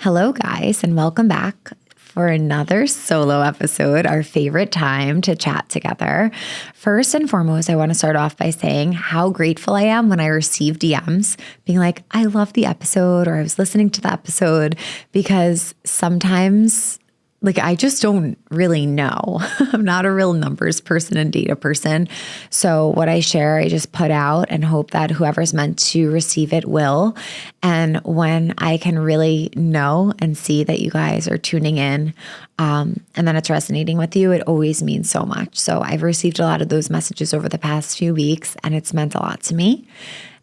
Hello, guys, and welcome back for another solo episode, our favorite time to chat together. First and foremost, I want to start off by saying how grateful I am when I receive DMs being like, I love the episode, or I was listening to the episode, because sometimes I just don't really know. I'm not a real numbers person and data person. So what I share, I just put out and hope that whoever's meant to receive it will. And when I can really know and see that you guys are tuning in, and then it's resonating with you, it always means so much. So I've received a lot of those messages over the past few weeks, and it's meant a lot to me.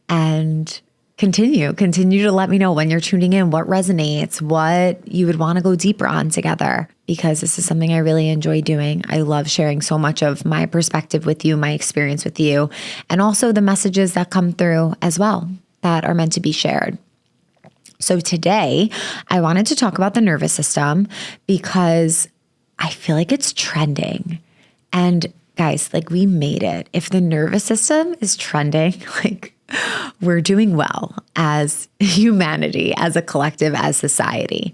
And continue to let me know when you're tuning in, what resonates, what you would want to go deeper on together, because this is something I really enjoy doing. I love sharing so much of my perspective with you, my experience with you, and also the messages that come through as well that are meant to be shared. So today I wanted to talk about the nervous system because I feel like it's trending. And guys, we made it. If the nervous system is trending, we're doing well as humanity, as a collective, as society.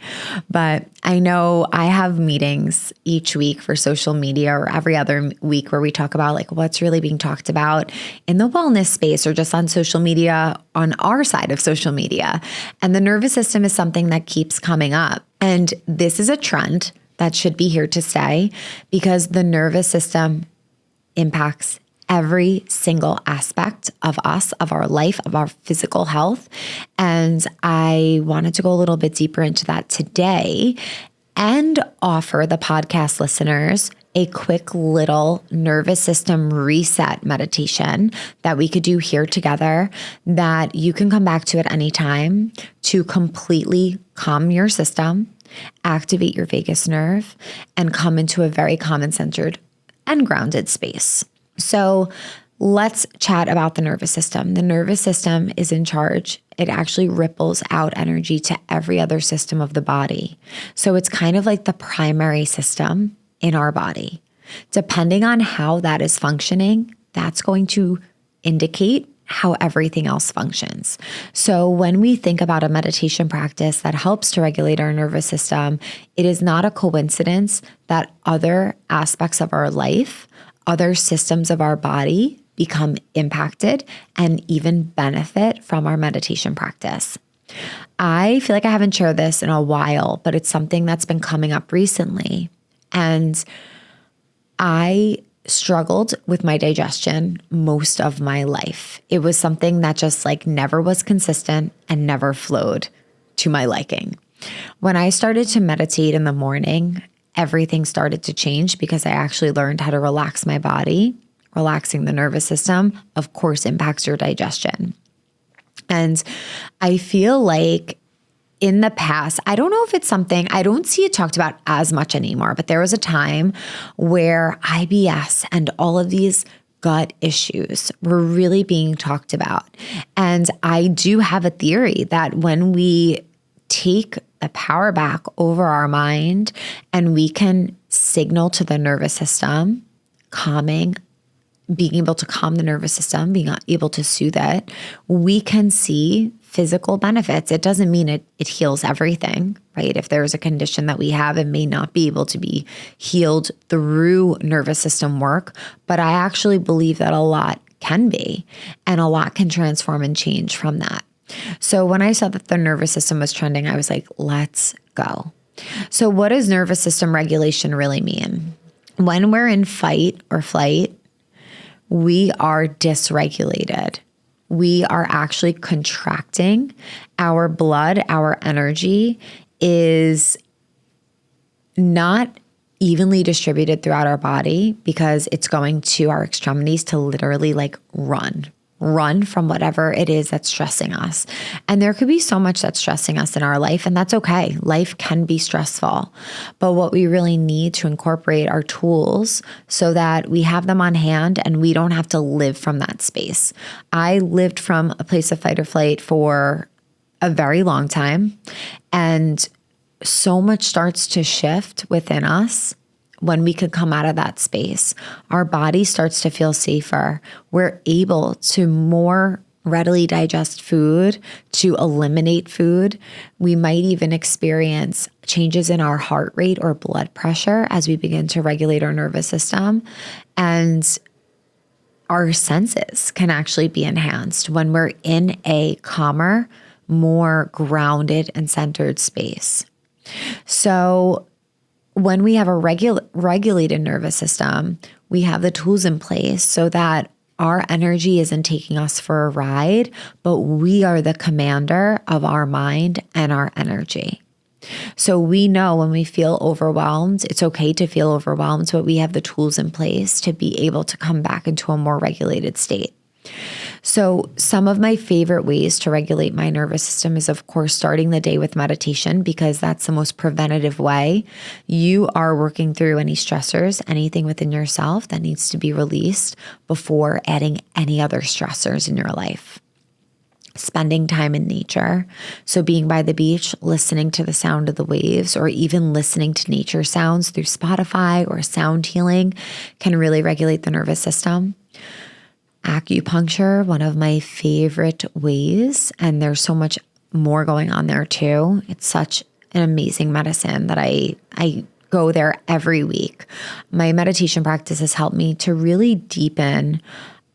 But I know I have meetings each week for social media, or every other week, where we talk about what's really being talked about in the wellness space or just on social media, on our side of social media. And the nervous system is something that keeps coming up. And this is a trend that should be here to stay, because the nervous system impacts every single aspect of us, of our life, of our physical health. And I wanted to go a little bit deeper into that today and offer the podcast listeners a quick little nervous system reset meditation that we could do here together, that you can come back to at any time to completely calm your system, activate your vagus nerve, and come into a very calm and centered and grounded space. So let's chat about the nervous system. The nervous system is in charge. It actually ripples out energy to every other system of the body. So it's kind of like the primary system in our body. Depending on how that is functioning, that's going to indicate how everything else functions. So when we think about a meditation practice that helps to regulate our nervous system, it is not a coincidence that other aspects of our life, other systems of our body become impacted and even benefit from our meditation practice. I feel like I haven't shared this in a while, but it's something that's been coming up recently. And I struggled with my digestion most of my life. It was something that just never was consistent and never flowed to my liking. When I started to meditate in the morning, everything started to change, because I actually learned how to relax my body. Relaxing the nervous system, of course, impacts your digestion. And I feel like in the past, I don't know if it's something, I don't see it talked about as much anymore, but there was a time where IBS and all of these gut issues were really being talked about. And I do have a theory that when we take the power back over our mind and we can signal to the nervous system, being able to calm the nervous system, being able to soothe it, we can see physical benefits. It doesn't mean it heals everything, right? If there's a condition that we have, it may not be able to be healed through nervous system work, but I actually believe that a lot can be, and a lot can transform and change from that. So when I saw that the nervous system was trending, I was like, let's go. So what does nervous system regulation really mean? When we're in fight or flight, we are dysregulated. We are actually contracting. Our blood, our energy is not evenly distributed throughout our body, because it's going to our extremities to literally run from whatever it is that's stressing us. And there could be so much that's stressing us in our life, and that's okay. Life can be stressful. But what we really need to incorporate are tools so that we have them on hand and we don't have to live from that space. I lived from a place of fight or flight for a very long time, and so much starts to shift within us when we could come out of that space. Our body starts to feel safer. We're able to more readily digest food, to eliminate food. We might even experience changes in our heart rate or blood pressure as we begin to regulate our nervous system. And our senses can actually be enhanced when we're in a calmer, more grounded and centered space. So when we have a regulated nervous system, we have the tools in place so that our energy isn't taking us for a ride, but we are the commander of our mind and our energy. So we know when we feel overwhelmed, it's okay to feel overwhelmed, but we have the tools in place to be able to come back into a more regulated state. So some of my favorite ways to regulate my nervous system is, of course, starting the day with meditation, because that's the most preventative way. You are working through any stressors, anything within yourself that needs to be released before adding any other stressors in your life. Spending time in nature. So being by the beach, listening to the sound of the waves, or even listening to nature sounds through Spotify or sound healing can really regulate the nervous system. Acupuncture, one of my favorite ways, and there's so much more going on there too. It's such an amazing medicine that I go there every week. My meditation practice has helped me to really deepen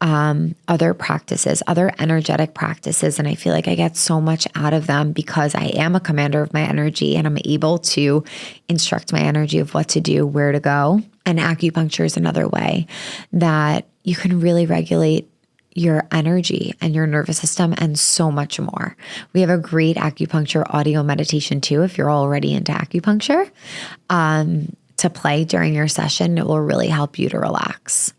other practices, other energetic practices. And I feel like I get so much out of them because I am a commander of my energy and I'm able to instruct my energy of what to do, where to go. And acupuncture is another way that you can really regulate your energy and your nervous system and so much more. We have a great acupuncture audio meditation too, if you're already into acupuncture, to play during your session. It will really help you to relax.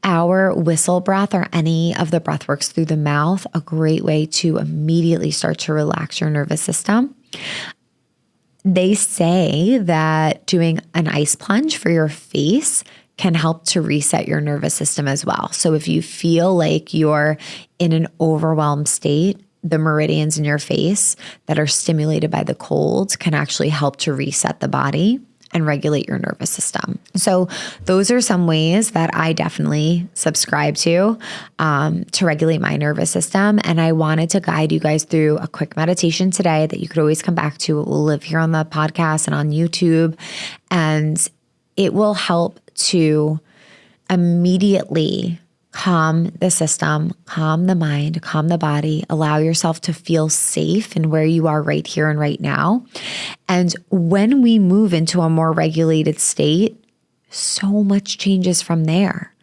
Our whistle breath, or any of the breath works through the mouth, a great way to immediately start to relax your nervous system. They say that doing an ice plunge for your face can help to reset your nervous system as well. So if you feel like you're in an overwhelmed state, the meridians in your face that are stimulated by the cold can actually help to reset the body and regulate your nervous system. So those are some ways that I definitely subscribe to regulate my nervous system. And I wanted to guide you guys through a quick meditation today that you could always come back to. It will live here on the podcast and on YouTube. And it will help to immediately calm the system, calm the mind, calm the body, allow yourself to feel safe in where you are right here and right now. And when we move into a more regulated state, so much changes from there.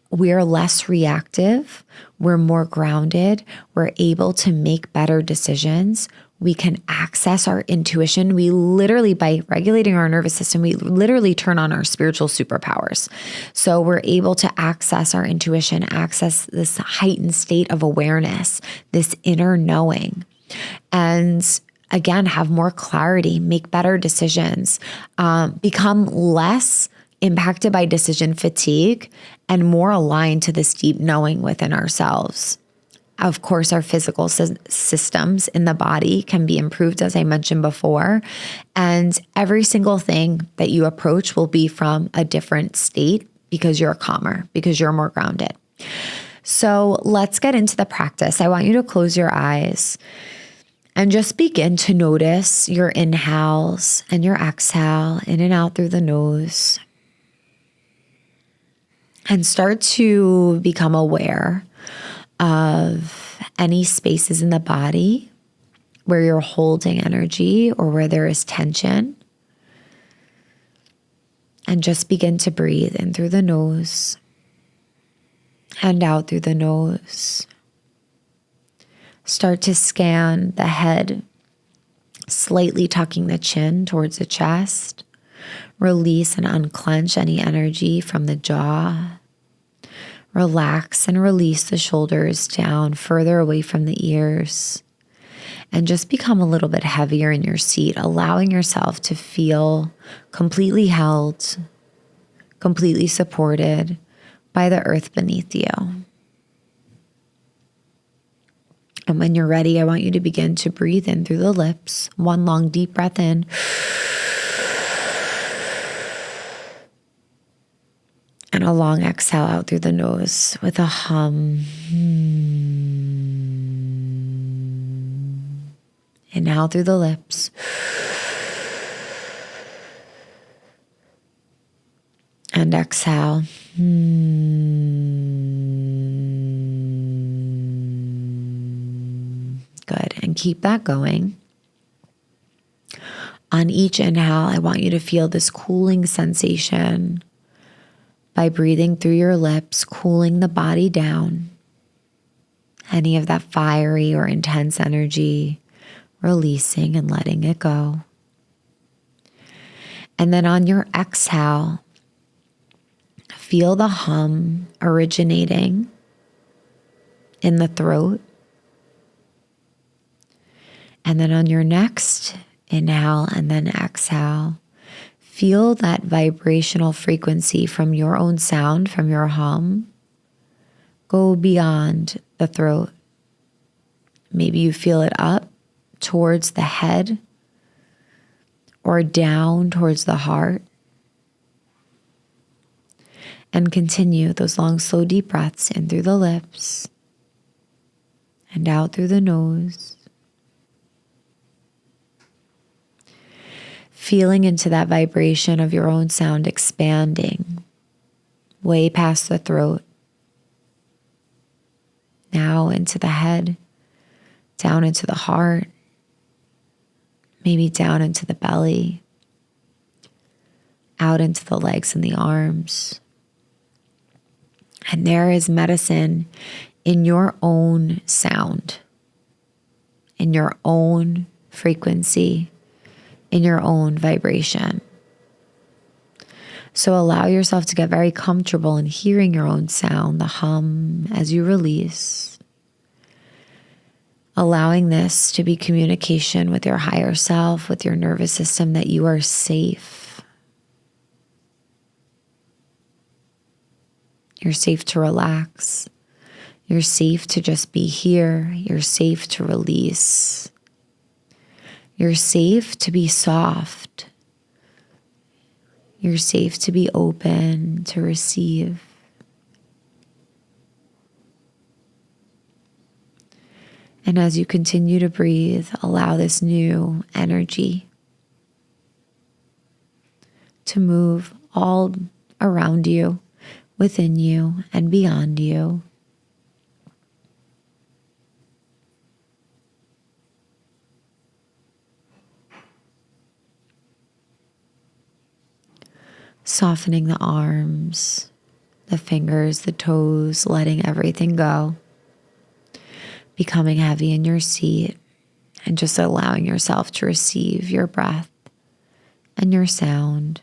We're less reactive. We're more grounded. We're able to make better decisions. We can access our intuition. We literally, by regulating our nervous system, we literally turn on our spiritual superpowers. So we're able to access our intuition, access this heightened state of awareness, this inner knowing, and again, have more clarity, make better decisions, become less impacted by decision fatigue, and more aligned to this deep knowing within ourselves. Of course, our physical systems in the body can be improved, as I mentioned before. And every single thing that you approach will be from a different state because you're calmer, because you're more grounded. So let's get into the practice. I want you to close your eyes and just begin to notice your inhales and your exhale, in and out through the nose. And start to become aware of any spaces in the body where you're holding energy or where there is tension. And just begin to breathe in through the nose and out through the nose. Start to scan the head, slightly tucking the chin towards the chest. Release and unclench any energy from the jaw. Relax and release the shoulders down further away from the ears. And just become a little bit heavier in your seat, allowing yourself to feel completely held, completely supported by the earth beneath you. And when you're ready, I want you to begin to breathe in through the lips. One long deep breath in. And a long exhale out through the nose with a hum. Inhale through the lips. And exhale. Good. And keep that going. On each inhale, I want you to feel this cooling sensation by breathing through your lips, cooling the body down. Any of that fiery or intense energy, releasing and letting it go. And then on your exhale, feel the hum originating in the throat. And then on your next inhale and then exhale, feel that vibrational frequency from your own sound, from your hum, go beyond the throat. Maybe you feel it up towards the head or down towards the heart. And continue those long, slow, deep breaths in through the lips and out through the nose. Feeling into that vibration of your own sound expanding way past the throat. Now into the head, down into the heart, maybe down into the belly, out into the legs and the arms. And there is medicine in your own sound, in your own frequency, in your own vibration. So allow yourself to get very comfortable in hearing your own sound, the hum as you release. Allowing this to be communication with your higher self, with your nervous system, that you are safe. You're safe to relax. You're safe to just be here. You're safe to release. You're safe to be soft. You're safe to be open, to receive. And as you continue to breathe, allow this new energy to move all around you, within you, and beyond you. Softening the arms, the fingers, the toes, letting everything go. Becoming heavy in your seat and just allowing yourself to receive your breath and your sound.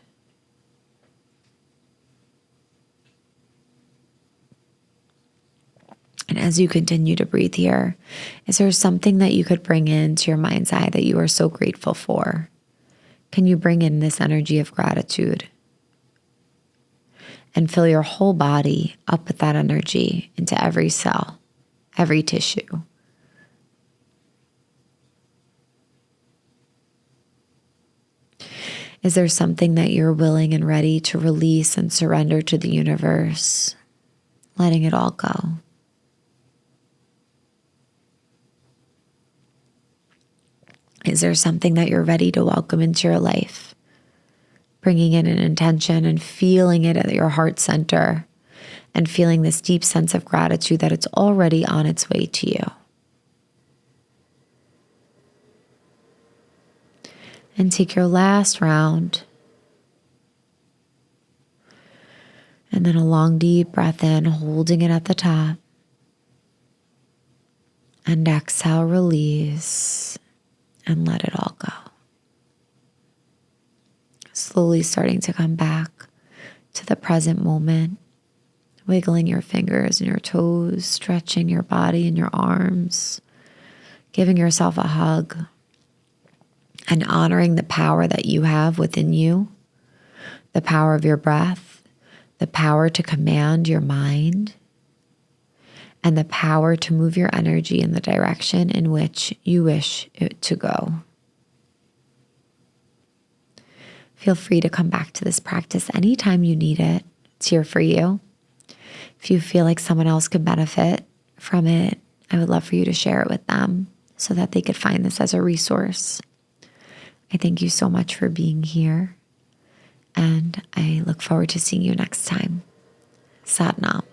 And as you continue to breathe here, is there something that you could bring into your mind's eye that you are so grateful for? Can you bring in this energy of gratitude? And fill your whole body up with that energy into every cell, every tissue. Is there something that you're willing and ready to release and surrender to the universe, letting it all go? Is there something that you're ready to welcome into your life? Bringing in an intention and feeling it at your heart center and feeling this deep sense of gratitude that it's already on its way to you. And take your last round. And then a long, deep breath in, holding it at the top. And exhale, release, and let it all go. Slowly starting to come back to the present moment, wiggling your fingers and your toes, stretching your body and your arms, giving yourself a hug, and honoring the power that you have within you, the power of your breath, the power to command your mind, and the power to move your energy in the direction in which you wish it to go. Feel free to come back to this practice anytime you need it. It's here for you. If you feel like someone else could benefit from it, I would love for you to share it with them. so that they could find this as a resource. I thank you so much for being here, and I look forward to seeing you next time. Sat Nam.